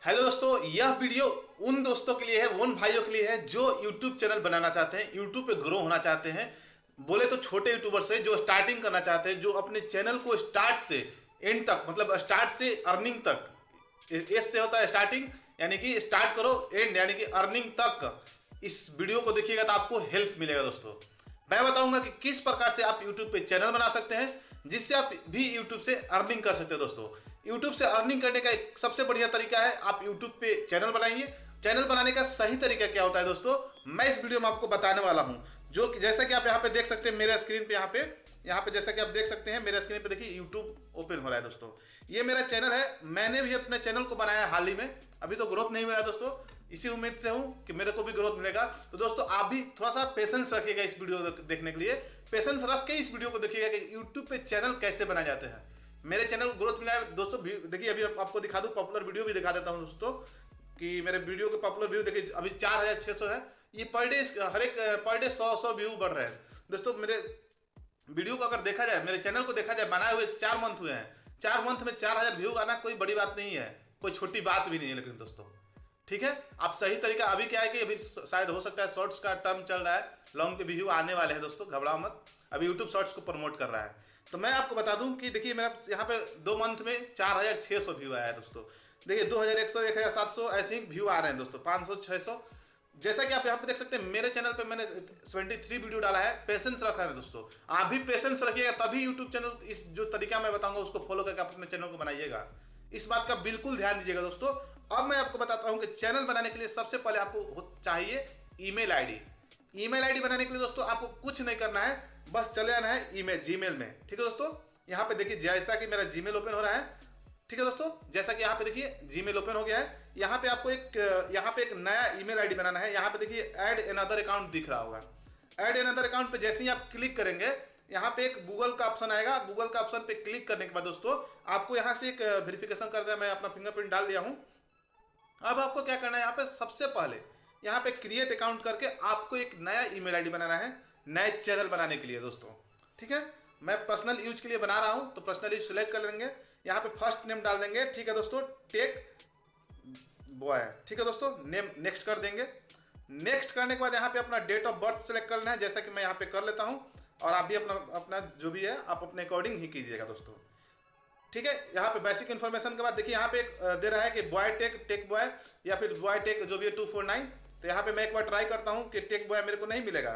Hello दोस्तों, यह video उन दोस्तों के लिए है, उन भाइयों के लिए है जो YouTube चैनल बनाना चाहते हैं, YouTube पे ग्रो होना चाहते हैं। बोले तो छोटे यूट्यूबर से जो स्टार्टिंग करना चाहते हैं, जो अपने चैनल को स्टार्ट से एंड तक, मतलब स्टार्ट से अर्निंग तक, एस से होता है स्टार्टिंग, यानी कि स्टार्ट करो, एंड यानी कि अर्निंग तक। इस वीडियो को देखिएगा तो आपको हेल्प मिलेगा दोस्तों। मैं बताऊंगा कि किस प्रकार से आप YouTube पे चैनल बना सकते हैं जिससे आप भी YouTube से अर्निंग कर सकते हैं दोस्तों। YouTube से अर्निंग करने का एक सबसे बढ़िया तरीका है, आप YouTube पे चैनल बनाइए। चैनल बनाने का सही तरीका क्या होता है दोस्तों, मैं इस वीडियो में आपको बताने वाला हूं। जो जैसा कि आप यहाँ पे देख सकते हैं मेरे स्क्रीन पे, यहाँ पे जैसा कि आप देख सकते हैं मेरे स्क्रीन पे, देखिए YouTube ओपन हो रहा है दोस्तों। ये मेरा चैनल है, मैंने भी अपने चैनल को बनाया हाल ही में। अभी तो ग्रोथ नहीं मिला दोस्तों, इसी उम्मीद से हूं कि मेरे को भी ग्रोथ मिलेगा। तो दोस्तों आप भी थोड़ा सा पेशेंस रखिएगा इस वीडियो देखने के लिए। पेशेंस रख के इस वीडियो को देखिएगा कि यूट्यूब पे चैनल कैसे बनाए जाते हैं। मेरे चैनल को ग्रोथ मिला है दोस्तों। देखिए अभी आपको दिखा दूं, पॉपुलर वीडियो भी दिखा देता हूं दोस्तों कि मेरे वीडियो के पॉपुलर व्यू देखिए अभी 4600 है। ये पर डे, हर एक पर डे 100 व्यू बढ़ रहे हैं दोस्तों। मेरे वीडियो को अगर देखा जाए, मेरे चैनल को देखा जाए, बनाए हुए 4 मंथ हुए हैं। 4 मंथ में 4000 व्यू आना कोई बड़ी बात नहीं है, कोई छोटी बात भी नहीं है। लेकिन दोस्तों ठीक है, आप सही तरीका, अभी क्या है कि अभी शायद हो सकता है शॉर्ट्स का टर्म चल रहा है, लॉन्ग पे व्यू आने वाले हैं दोस्तों, घबराओ मत। अभी यूट्यूब शॉर्ट्स को प्रमोट कर रहा है। तो मैं आपको बता दूं कि देखिए मेरा यहाँ पे 2 मंथ में 4600 व्यू आया है दोस्तों। देखिए 2100, 1700 ऐसे ही व्यू आ रहे हैं दोस्तों, 500, 600। जैसा कि आप यहाँ पे देख सकते हैं मेरे चैनल पे मैंने 73 वीडियो डाला है। पेशेंस रखा है दोस्तों, आप भी पेशेंस रखिएगा तभी यूट्यूब चैनल, इस जो तरीका मैं बताऊंगा उसको फॉलो करके आप अपने चैनल को बनाइएगा। इस बात का बिल्कुल ध्यान दीजिएगा दोस्तों। अब मैं आपको बताता हूं कि चैनल बनाने के लिए सबसे पहले आपको चाहिए ईमेल आईडी। ईमेल आईडी बनाने के लिए दोस्तों आपको कुछ नहीं करना है, बस चले आना है जीमेल में। ठीक है दोस्तों, यहाँ पे देखिए जैसा कि मेरा जीमेल ओपन हो रहा है। ठीक है दोस्तों, जैसा कि यहाँ पे देखिए जीमेल ओपन हो गया है। यहाँ पे आपको एक नया ईमेल आईडी बनाना है। यहाँ पे देखिए ऐड अनदर अकाउंट दिख रहा होगा। ऐड अनदर अकाउंट पे जैसे ही आप क्लिक करेंगे, यहाँ पे एक गूगल का ऑप्शन आएगा। गूगल का ऑप्शन पे क्लिक करने के बाद दोस्तों आपको यहाँ से एक वेरिफिकेशन करना है। मैं अपना फिंगरप्रिंट डाल दिया हूँ। अब आपको क्या करना है, यहाँ पे सबसे पहले यहाँ पे क्रिएट अकाउंट करके आपको एक नया ईमेल आईडी बनाना है, नए चैनल बनाने के लिए दोस्तों। ठीक है, मैं पर्सनल यूज के लिए बना रहा हूँ, तो पर्सनल यूज सेलेक्ट कर लेंगे। यहाँ पे फर्स्ट नेम डाल देंगे। ठीक है दोस्तों, टेक बॉय। ठीक है दोस्तों, नेम नेक्स्ट कर देंगे। नेक्स्ट करने के बाद यहाँ पे अपना डेट ऑफ बर्थ सेलेक्ट कर लेना है, जैसा कि मैं यहाँ पे कर लेता हूँ। और आप भी अपना जो भी है आप अपने अकॉर्डिंग ही कीजिएगा दोस्तों। ठीक है, यहाँ पे बेसिक इन्फॉर्मेशन के बाद देखिए यहाँ पे एक दे रहा है कि बॉय टेक बॉय, या फिर बॉय टेक जो भी है 249। तो यहाँ पे मैं एक बार ट्राई करता हूँ कि टेक बॉय मेरे को नहीं मिलेगा।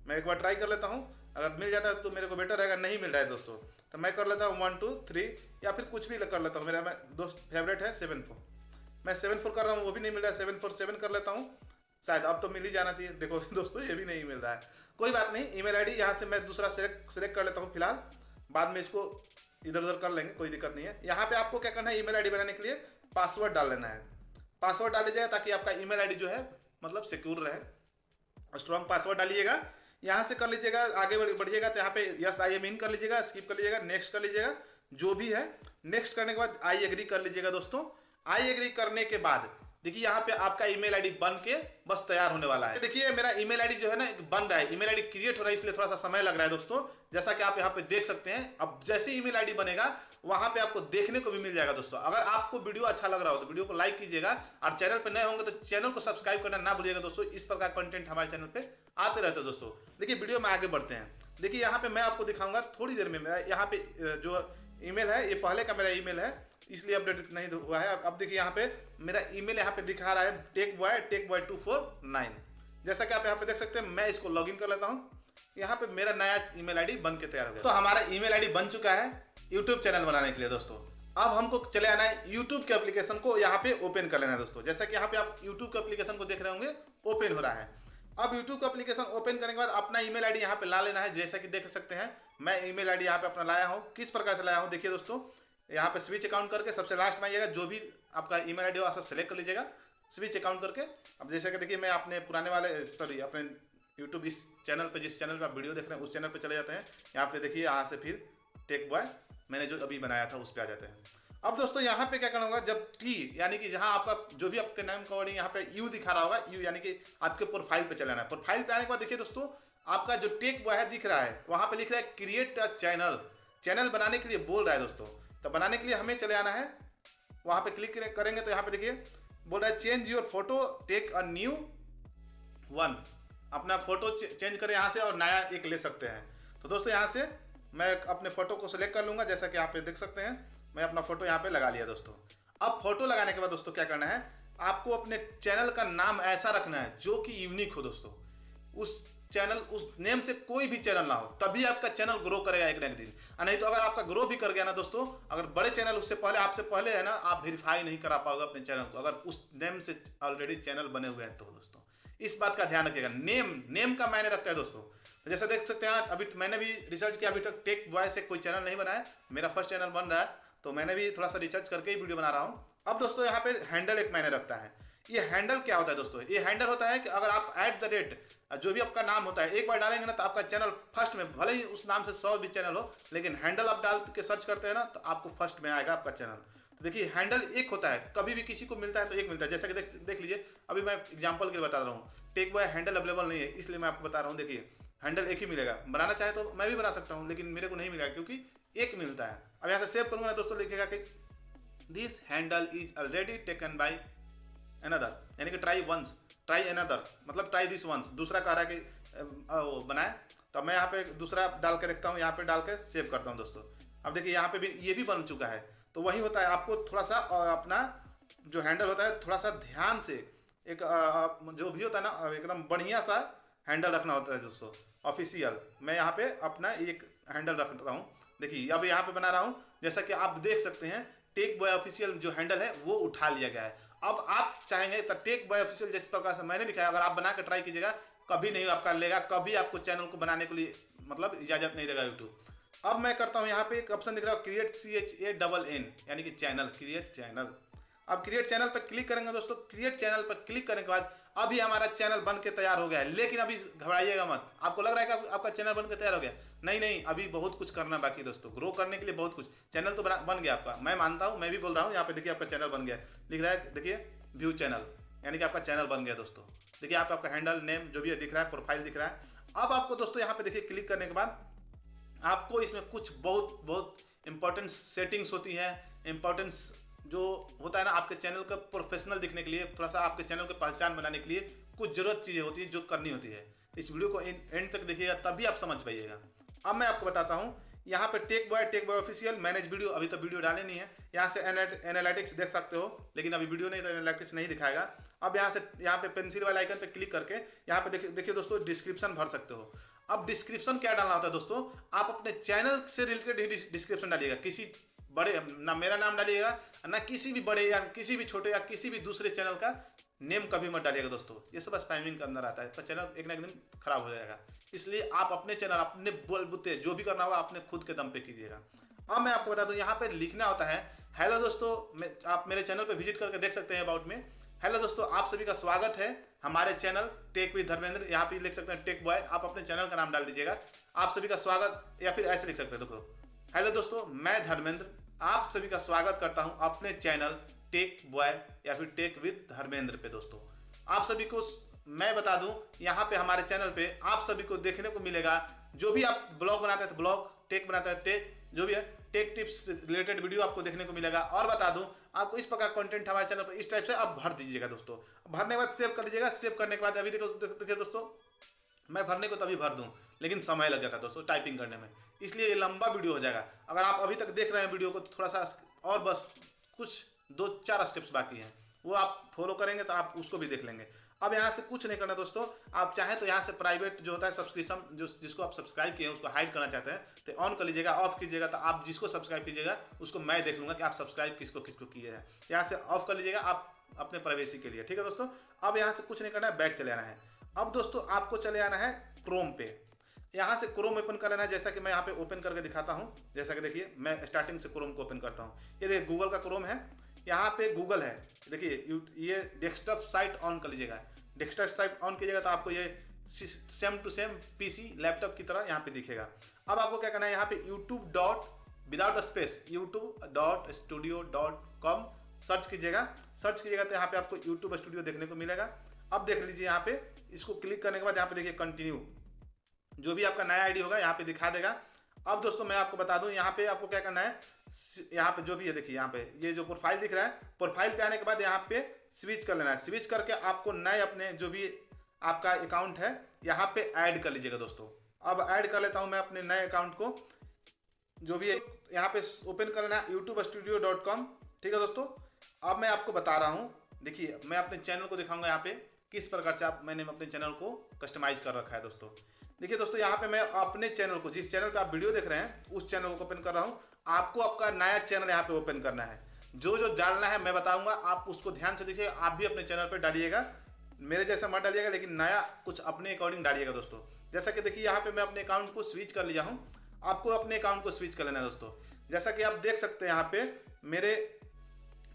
मैं एक बार ट्राई कर लेता हूँ, अगर मिल जाता है तो मेरे को बेटर रहेगा। नहीं मिल रहा है दोस्तों, तो मैं कर लेता हूँ 1 2 3, या फिर कुछ भी कर लेता हूँ। मेरा दोस्त फेवरेट है 74, मैं 74 कर रहा हूँ, वो भी नहीं मिल रहा है। 747 कर लेता हूँ, शायद अब तो मिल ही जाना चाहिए। देखो दोस्तों ये भी नहीं मिल रहा है, कोई बात नहीं। ईमेल आईडी यहाँ से मैं दूसरा सेलेक्ट कर लेता हूँ फिलहाल, बाद में इसको इधर उधर कर लेंगे, कोई दिक्कत नहीं है। यहाँ पे आपको क्या करना है, ईमेल आईडी बनाने के लिए पासवर्ड डाल लेना है। पासवर्ड डाल लीजिएगा ताकि आपका ईमेल आईडी जो है मतलब सिक्योर रहे। स्ट्रॉन्ग पासवर्ड डालिएगा, यहाँ से कर लीजिएगा। आगे बढ़िएगा तो यहाँ पे यस आई एम इन कर लीजिएगा, स्किप कर लीजिएगा, नेक्स्ट कर लीजिएगा, जो भी है। नेक्स्ट करने के बाद आई एग्री कर लीजिएगा दोस्तों। आई एग्री करने के बाद देखिए यहाँ पे आपका ईमेल आईडी बन के बस तैयार होने वाला है। देखिए मेरा ईमेल आईडी जो है ना बन रहा है, ईमेल आईडी क्रिएट हो रहा है, इसलिए थोड़ा सा समय लग रहा है दोस्तों, जैसा कि आप यहाँ पे देख सकते हैं। अब जैसे ईमेल आईडी बनेगा वहां पे आपको देखने को भी मिल जाएगा दोस्तों। अगर आपको वीडियो अच्छा लग रहा हो तो वीडियो को लाइक कीजिएगा, और चैनल पे नए होंगे तो चैनल को सब्सक्राइब करना ना भूलिएगा दोस्तों। इस प्रकार कंटेंट हमारे चैनल पे आते रहते हैं दोस्तों। देखिए वीडियो में आगे बढ़ते हैं। देखिए यहाँ पे मैं आपको दिखाऊंगा थोड़ी देर में। मेरा यहाँ पे जो ईमेल है ये पहले का मेरा ईमेल है, इसलिए अपडेट नहीं हुआ है। अब देखिए यहाँ पे मेरा ईमेल यहाँ पे दिखा रहा है टेक बॉय 249। जैसा कि आप यहाँ पे देख सकते हैं, मैं इसको लॉगिन कर लेता हूँ। यहाँ पे मेरा नया ईमेल आईडी बन के तैयार हो गया। तो हमारा ईमेल आईडी बन चुका है यूट्यूब चैनल बनाने के लिए दोस्तों। अब हमको चले आना है यूट्यूब के एप्लीकेशन को यहाँ पे ओपन कर लेना है दोस्तों। जैसा कि यहाँ पे आप यूट्यूब के एप्लीकेशन को देख रहे होंगे, ओपन हो रहा है। अब यूट्यूब का एप्लीकेशन ओपन करने के बाद अपना ईमेल आईडी यहाँ पे ला लेना है। जैसा कि देख सकते हैं मैं ईमेल आईडी यहाँ पे अपना लाया हूँ। किस प्रकार से लाया हूँ देखिए दोस्तों, यहाँ पे स्विच अकाउंट करके सबसे लास्ट में आइएगा, जो भी आपका ईमेल आईडी हो सेलेक्ट कर लीजिएगा स्विच अकाउंट करके। अब जैसे कि देखिए मैं अपने पुराने वाले अपने यूट्यूब इस चैनल पे, जिस चैनल पे आप वीडियो देख रहे हैं उस चैनल पे चले जाते हैं। यहाँ पे देखिए यहाँ से फिर टेक बॉय मैंने जो अभी बनाया था उस पर आ जाते हैं। अब दोस्तों यहाँ पे क्या करना होगा, जब टी यानी कि जहाँ आपका जो भी आपके नाम का वर्डिंग यहाँ पे यू दिखा रहा होगा, यू यानी कि आपके प्रोफाइल पे चलाना है। प्रोफाइल पे आने के बाद देखिए दोस्तों आपका जो टेक बॉय है दिख रहा है, वहाँ पे लिख रहा है क्रिएट अ चैनल। चैनल बनाने के लिए बोल रहा है दोस्तों। तो बनाने के लिए हमें चले आना है, वहाँ पे क्लिक करेंगे तो यहाँ पे देखिए बोल रहा है change your photo, take a new one. अपना फोटो चेंज करें यहाँ से और नया एक ले सकते हैं। तो दोस्तों यहाँ से मैं अपने फोटो को सिलेक्ट कर लूंगा, जैसा कि आप देख सकते हैं मैं अपना फोटो यहाँ पे लगा लिया दोस्तों। अब फोटो लगाने के बाद दोस्तों क्या करना है, आपको अपने चैनल का नाम ऐसा रखना है जो कि यूनिक हो दोस्तों। उस चैनल, उस नेम से कोई भी चैनल ना हो, तभी आपका चैनल ग्रो करेगा एक ना एक दिन। नहीं तो अगर आपका ग्रो भी कर गया ना दोस्तों, अगर बड़े चैनल उससे पहले, आपसे पहले है ना, आप वेरीफाई नहीं करा पाओगे अपने चैनल को, अगर उस नेम से ऑलरेडी चैनल बने हुए हैं तो दोस्तों इस बात का ध्यान रखिएगा। नेम का मायने रखता है दोस्तों। तो जैसा देख सकते हैं, अभी मैंने भी रिसर्च किया, अभी तक टेक बॉय से कोई चैनल नहीं बनाया, मेरा फर्स्ट चैनल बन रहा है, तो मैंने भी थोड़ा सा रिसर्च करके ही वीडियो बना रहा हूँ। अब दोस्तों यहाँ पे हैंडल एक मायने रखता है। ये हैंडल क्या होता है दोस्तों, ये हैंडल होता है कि अगर आप @ जो भी आपका नाम होता है एक बार डालेंगे ना, तो आपका चैनल फर्स्ट में, भले ही उस नाम से 100 भी चैनल हो, लेकिन हैंडल आप डाल के सर्च करते हैं ना, तो आपको फर्स्ट में आएगा आपका चैनल। तो देखिए हैंडल एक होता है, कभी भी किसी को मिलता है तो एक मिलता है। जैसा कि देख लीजिए, अभी मैं एग्जांपल के लिए बता रहा हूँ, टेक बॉय हैंडल अवेलेबल नहीं है, इसलिए मैं आपको बता रहा हूँ। देखिए हैंडल एक ही मिलेगा, बनाना चाहे तो मैं भी बना सकता हूँ, लेकिन मेरे को नहीं मिलेगा क्योंकि एक मिलता है। अब यहाँ से सेव करूँगा ना दोस्तों, लिखेगा कि this handle is already taken by another, यानी कि ट्राई अनदर, मतलब ट्राई दिस वंस, दूसरा कह रहा है कि वो बनाए। तो मैं यहाँ पे दूसरा डाल के रखता हूँ, यहाँ पे डाल के सेव करता हूँ दोस्तों। अब देखिए यहाँ पे भी ये भी बन चुका है। तो वही होता है, आपको थोड़ा सा अपना जो हैंडल होता है थोड़ा सा ध्यान से, एक जो भी होता है ना, एकदम बढ़िया सा हैंडल रखना होता है दोस्तों, ऑफिशियल। मैं यहाँ पे अपना एक हैंडल रखता हूँ। देखिए अब यहाँ पे बना रहा हूँ, जैसा कि आप देख सकते हैं टेक बॉय ऑफिशियल जो हैंडल है वो उठा लिया गया है। अब आप चाहेंगे तो टेक बॉय ऑफिशियल जिस प्रकार से मैंने लिखा है, अगर आप बना के ट्राई कीजिएगा, कभी नहीं आपका लेगा, कभी आपको चैनल को बनाने के लिए मतलब इजाजत नहीं देगा यूट्यूब। अब मैं करता हूँ, यहाँ पे एक ऑप्शन दिख रहा है क्रिएट CHANN, यानी कि चैनल, क्रिएट चैनल। अब क्रिएट चैनल पर क्लिक करेंगे दोस्तों। क्रिएट चैनल पर क्लिक करने के बाद अभी हमारा चैनल बन के तैयार हो गया है, लेकिन अभी घबराइएगा मत। आपको लग रहा है कि आपका चैनल बन के तैयार हो गया, नहीं, अभी बहुत कुछ करना बाकी है दोस्तों, ग्रो करने के लिए बहुत कुछ। चैनल तो बन गया आपका, मैं मानता हूँ, मैं भी बोल रहा हूँ। यहाँ पे देखिए आपका चैनल बन गया, लिख रहा है देखिए व्यू चैनल, यानी कि आपका चैनल बन गया दोस्तों। देखिए आपका हैंडल नेम जो भी है दिख रहा है, प्रोफाइल दिख रहा है। अब आपको दोस्तों यहाँ पे देखिए क्लिक करने के बाद आपको इसमें कुछ बहुत इंपॉर्टेंट सेटिंग्स होती है। इंपॉर्टेंस जो होता है ना, आपके चैनल का प्रोफेशनल दिखने के लिए, थोड़ा सा आपके चैनल की पहचान बनाने के लिए कुछ जरूरत चीज़ें होती है जो करनी होती है। इस वीडियो को एंड तक देखिएगा, तभी आप समझ पाइएगा। अब मैं आपको बताता हूँ, यहाँ पे tech boy official manage video, अभी तो वीडियो डाले नहीं है। यहाँ से एनालिटिक्स देख सकते हो, लेकिन अभी वीडियो नहीं तो एनालिटिक्स नहीं दिखाएगा। अब यहाँ पे पेंसिल वाले आइकन पे क्लिक करके यहाँ पे देखिए दोस्तों डिस्क्रिप्शन भर सकते हो। अब डिस्क्रिप्शन क्या डालना होता है दोस्तों, आप अपने चैनल से रिलेटेड ही डिस्क्रिप्शन डालिएगा। किसी बड़े, ना मेरा नाम डालिएगा, ना किसी भी बड़े या किसी भी छोटे या किसी भी दूसरे चैनल का नेम कभी मत डालिएगा दोस्तों। ये सब स्पैमिंग के अंदर आता है, तो चैनल एक ना एक दिन खराब हो जाएगा। इसलिए आप अपने चैनल, अपने बोलबुते जो भी करना होगा अपने खुद के दम पे कीजिएगा। अब मैं आपको बता दूं, यहाँ पे लिखना होता है हेलो दोस्तों। आप मेरे चैनल पे विजिट करके देख सकते हैं अबाउट में। हेलो दोस्तों, आप सभी का स्वागत है हमारे चैनल टेक विद धर्मेंद्र। यहाँ पे लिख सकते हैं टेक बॉय, आप अपने चैनल का नाम डाल दीजिएगा। आप सभी का स्वागत, या फिर ऐसे लिख सकते हैं देखो, हेलो दोस्तों मैं धर्मेंद्र, आप सभी का स्वागत करता हूं अपने चैनल टेक बॉय या फिर टेक विद धर्मेंद्र पे। दोस्तों आप सभी को मैं बता दूं, यहाँ पे हमारे चैनल पे आप सभी को देखने को मिलेगा, जो भी आप ब्लॉग बनाते हैं तो ब्लॉग, टेक बनाते हैं टेक, जो भी है टेक टिप्स रिलेटेड वीडियो आपको देखने को मिलेगा। और बता दूं आपको, इस प्रकार कंटेंट हमारे चैनल पर इस टाइप से आप भर दीजिएगा दोस्तों। भरने के बाद सेव कर लीजिएगा। सेव करने के बाद अभी देखिए दोस्तों, मैं भरने को तभी भर दूं, लेकिन समय लग जाता है दोस्तों टाइपिंग करने में, इसलिए ये लंबा वीडियो हो जाएगा। अगर आप अभी तक देख रहे हैं वीडियो को, तो थोड़ा सा और बस कुछ 2-4 स्टेप्स बाकी हैं, वो आप फॉलो करेंगे तो आप उसको भी देख लेंगे। अब यहाँ से कुछ नहीं करना दोस्तों, आप चाहें तो यहाँ से प्राइवेट जो होता है सब्सक्रिप्शन, जो जिसको आप सब्सक्राइब किए हैं उसको हाइड करना चाहते हैं तो ऑन कर लीजिएगा, ऑफ कीजिएगा, तो आप जिसको सब्सक्राइब कीजिएगा उसको मैं देख लूँगा कि आप सब्सक्राइब किसको किसको किए हैं। यहाँ से ऑफ कर लीजिएगा आप अपने प्राइवेसी के लिए, ठीक है दोस्तों। अब यहाँ से कुछ नहीं करना है, बैक चले आना है। अब दोस्तों आपको चले आना है क्रोम पे। यहाँ से क्रोम ओपन कर लेना है, जैसा कि मैं यहाँ पे ओपन करके दिखाता हूँ। जैसा कि देखिए मैं स्टार्टिंग से क्रोम को ओपन करता हूँ। ये देखिए गूगल का क्रोम है, यहाँ पे गूगल है। देखिए ये डेस्कटॉप साइट ऑन कर लीजिएगा। डेस्कटॉप साइट ऑन कीजिएगा तो आपको ये same to same PC laptop की तरह यहाँ पे दिखेगा। अब आपको क्या करना है, यहाँ पे youtube.studio.com सर्च कीजिएगा। सर्च कीजिएगा तो यहाँ पे आपको यूट्यूब स्टूडियो देखने को मिलेगा। अब देख लीजिए, यहाँ पे इसको क्लिक करने के बाद यहाँ पे देखिए कंटिन्यू, जो भी आपका नया आईडी होगा यहाँ पे दिखा देगा। अब दोस्तों मैं आपको बता दूं, यहाँ पे आपको क्या करना है, यहाँ पे जो भी है देखिए, यहाँ पे ये जो प्रोफाइल दिख रहा है, प्रोफाइल पे आने के बाद यहाँ पे स्विच कर लेना है। स्विच करके आपको नए अपने जो भी आपका अकाउंट है यहाँ पे ऐड कर लीजिएगा दोस्तों। अब ऐड कर लेता हूँ मैं अपने नए अकाउंट को, जो भी है यहाँ पे ओपन कर लेना है youtubestudio.com। ठीक है दोस्तों, अब मैं आपको बता रहा हूँ, देखिए मैं अपने चैनल को दिखाऊंगा यहाँ पे किस प्रकार से मैंने अपने चैनल को कस्टमाइज कर रखा है दोस्तों। देखिए दोस्तों, यहाँ पे मैं अपने चैनल को, जिस चैनल पे आप वीडियो देख रहे हैं उस चैनल को ओपन कर रहा हूँ। आपको आपका नया चैनल यहाँ पे ओपन करना है, जो जो डालना है मैं बताऊंगा, आप उसको ध्यान से देखिए। आप भी अपने चैनल पे डालिएगा, मेरे जैसा मत डालिएगा, लेकिन नया कुछ अपने अकॉर्डिंग डालिएगा दोस्तों। जैसा कि देखिए यहाँ पे मैं अपने अकाउंट को स्विच कर लिया हूँ, आपको अपने अकाउंट को स्विच कर लेना है दोस्तों। जैसा कि आप देख सकते हैं यहाँ पे मेरे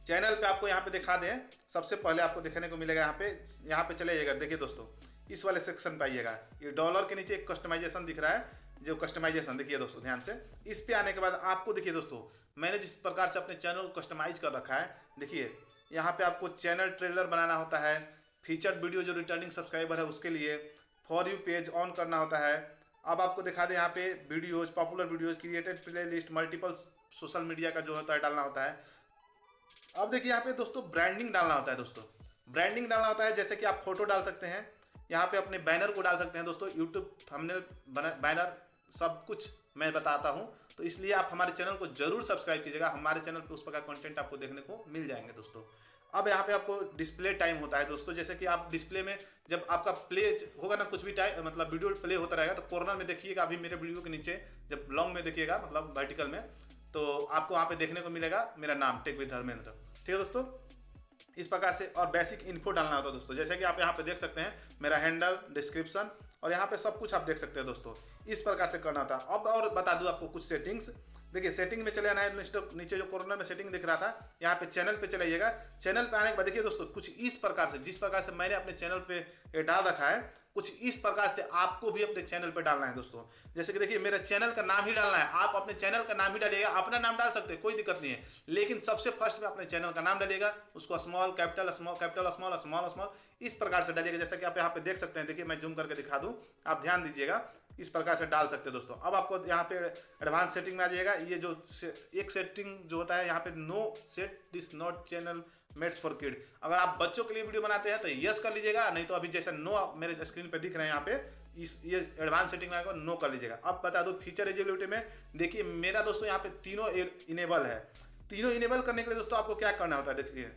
चैनल पे आपको यहाँ पे दिखा दें, सबसे पहले आपको देखने को मिलेगा यहाँ पे चले जाइएगा। देखिए दोस्तों, इस वाले सेक्शन पे आइएगा, ये डॉलर के नीचे एक कस्टमाइजेशन दिख रहा है, जो कस्टमाइजेशन देखिए दोस्तों ध्यान से। इस पे आने के बाद आपको देखिए दोस्तों, मैंने जिस प्रकार से अपने चैनल को कस्टमाइज कर रखा है, देखिए यहाँ पे आपको चैनल ट्रेलर बनाना होता है, फीचर्ड वीडियो जो रिटर्निंग सब्सक्राइबर है उसके लिए, फॉर यू पेज ऑन करना होता है। अब आपको दिखा दें यहाँ पे videos, popular videos, created play list, multiple social media का जो होता है डालना होता है। अब देखिए यहाँ पे दोस्तों ब्रांडिंग डालना होता है दोस्तों, ब्रांडिंग डालना होता है, जैसे कि आप फोटो डाल सकते हैं, यहाँ पे अपने बैनर को डाल सकते हैं दोस्तों, यूट्यूब थंबनेल बैनर सब कुछ मैं बताता हूँ। तो इसलिए आप हमारे चैनल को जरूर सब्सक्राइब कीजिएगा, हमारे चैनल पे उस प्रकार कंटेंट आपको देखने को मिल जाएंगे दोस्तों। अब यहाँ पे आपको डिस्प्ले टाइम होता है दोस्तों, जैसे कि आप डिस्प्ले में जब आपका प्ले होगा ना, कुछ भी टाइम मतलब वीडियो प्ले होता रहेगा, तो कॉर्नर में देखिएगा, अभी मेरे वीडियो के नीचे जब लॉन्ग में देखिएगा मतलब वर्टिकल में, तो आपको वहाँ पे देखने को मिलेगा मेरा नाम टेक विद धर्मेंद्र। ठीक है दोस्तों, इस प्रकार से। और बेसिक इन्फो डालना होता है दोस्तों, जैसे कि आप यहाँ पे देख सकते हैं मेरा हैंडल, डिस्क्रिप्शन, और यहाँ पे सब कुछ आप देख सकते हैं दोस्तों। इस प्रकार से करना था। अब और बता दूं आपको कुछ सेटिंग्स, देखिए सेटिंग में चले आना है, नीचे जो कॉर्नर में सेटिंग दिख रहा था, यहाँ पे चैनल पे चले जाइएगा। चैनल पे आने के बाद देखिए दोस्तों, कुछ इस प्रकार से, जिस प्रकार से मैंने अपने चैनल पे डाल रखा है, कुछ इस प्रकार से आपको भी अपने चैनल पे डालना है दोस्तों। जैसे कि देखिए मेरा चैनल का नाम ही डालना है, आप अपने चैनल का नाम ही डालिएगा, अपना नाम डाल सकते हैं, कोई दिक्कत नहीं है, लेकिन सबसे फर्स्ट में अपने चैनल का नाम डालिएगा, उसको small capital small capital small small small इस प्रकार से डालिएगा। जैसा कि आप यहाँ पे देख सकते हैं, देखिए मैं जूम करके दिखा दूँ, आप ध्यान दीजिएगा, इस प्रकार से डाल सकते हैं दोस्तों। अब आपको यहाँ पे एडवांस सेटिंग में आ जाइएगा, ये जो एक सेटिंग जो होता है यहाँ पे, no set this not channel mades for kid. अगर आप बच्चों के लिए वीडियो बनाते हैं तो यस कर लीजिएगा, नहीं तो अभी जैसे नो मेरे स्क्रीन पे दिख रहे हैं यहाँ पे, ये एडवांस सेटिंग में नो कर लीजिएगा। अब बता दो फीचर एलिजिबिलिटी में, देखिए मेरा दोस्तों यहाँ पे तीनों इनेबल है। तीनों इनेबल करने के लिए दोस्तों आपको क्या करना होता है, देखिए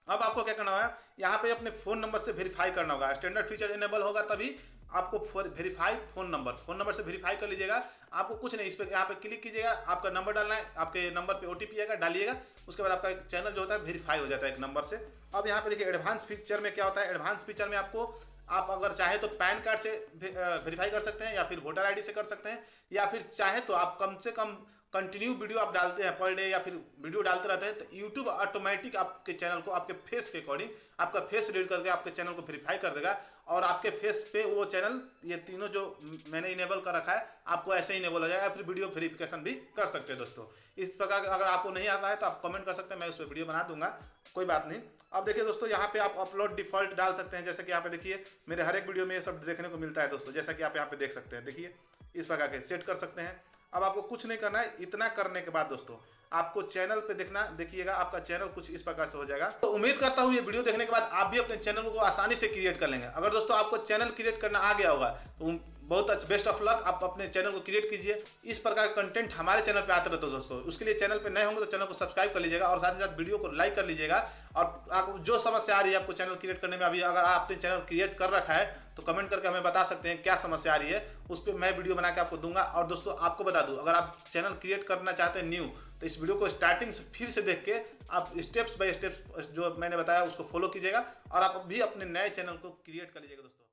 अब आपको क्या करना होगा, यहाँ पे अपने फोन नंबर से वेरीफाई करना होगा। स्टैंडर्ड फीचर इनेबल होगा तभी आपको वेरीफाई फोन नंबर से वेरीफाई कर लीजिएगा। आपको कुछ नहीं, इस पर यहाँ पे क्लिक कीजिएगा, आपका नंबर डालना है, आपके नंबर पे OTP आएगा, डालिएगा, उसके बाद आपका चैनल जो होता है वेरीफाई हो जाता है एक नंबर से। अब यहाँ पे देखिए एडवांस फीचर में क्या होता है, एडवांस फीचर में आपको आप अगर चाहे तो पैन कार्ड से वेरीफाई कर सकते हैं, या फिर वोटर ID से कर सकते हैं, या फिर चाहे तो आप कम से कम कंटिन्यू वीडियो आप डालते हैं पर डे, या फिर वीडियो डालते रहते हैं, तो यूट्यूब ऑटोमेटिक आपके चैनल को आपके फेस के अकॉर्डिंग आपका फेस रीड करके आपके चैनल को वेरीफाई कर देगा, और आपके फेस पे वो चैनल, ये तीनों जो मैंने इनेबल कर रखा है, आपको ऐसे ही इनेबल हो जाएगा। फिर वीडियो वेरिफिकेशन भी कर सकते हैं दोस्तों। इस प्रकार अगर आपको नहीं आता है तो आप कमेंट कर सकते हैं, मैं उस पर वीडियो बना दूंगा, कोई बात नहीं। अब देखिए दोस्तों, यहाँ पे आप अपलोड डिफॉल्ट डाल सकते हैं, जैसे कि यहाँ पे देखिए मेरे हर एक वीडियो में ये सब देखने को मिलता है दोस्तों, जैसा कि आप यहाँ पे देख सकते हैं, देखिए इस प्रकार के सेट कर सकते हैं। अब आपको कुछ नहीं करना है, इतना करने के बाद दोस्तों आपको चैनल पे देखिएगा, आपका चैनल कुछ इस प्रकार से हो जाएगा। तो उम्मीद करता हूँ ये वीडियो देखने के बाद आप भी अपने चैनल को आसानी से क्रिएट कर लेंगे। अगर दोस्तों आपको चैनल क्रिएट करना आ गया होगा तो बहुत अच्छा, बेस्ट ऑफ लक, आप अपने चैनल को क्रिएट कीजिए। इस प्रकार का कंटेंट हमारे चैनल पे आते रहते हो दोस्तों, उसके लिए चैनल पे नए होंगे तो चैनल को सब्सक्राइब कर लीजिएगा, और साथ ही साथ वीडियो को लाइक कर लीजिएगा। और आपको जो समस्या आ रही है आपको चैनल क्रिएट करने में, अभी अगर आपने चैनल क्रिएट कर रखा है तो कमेंट करके हमें बता सकते हैं क्या समस्या आ रही है, उस पर मैं वीडियो बना के आपको दूंगा। और दोस्तों आपको बता दूं, अगर आप चैनल क्रिएट करना चाहते हैं न्यू, तो इस वीडियो को स्टार्टिंग से फिर से देख के आप स्टेप्स बाय स्टेप्स जो मैंने बताया उसको फॉलो कीजिएगा, और आप भी अपने नए चैनल को क्रिएट कर लीजिएगा दोस्तों।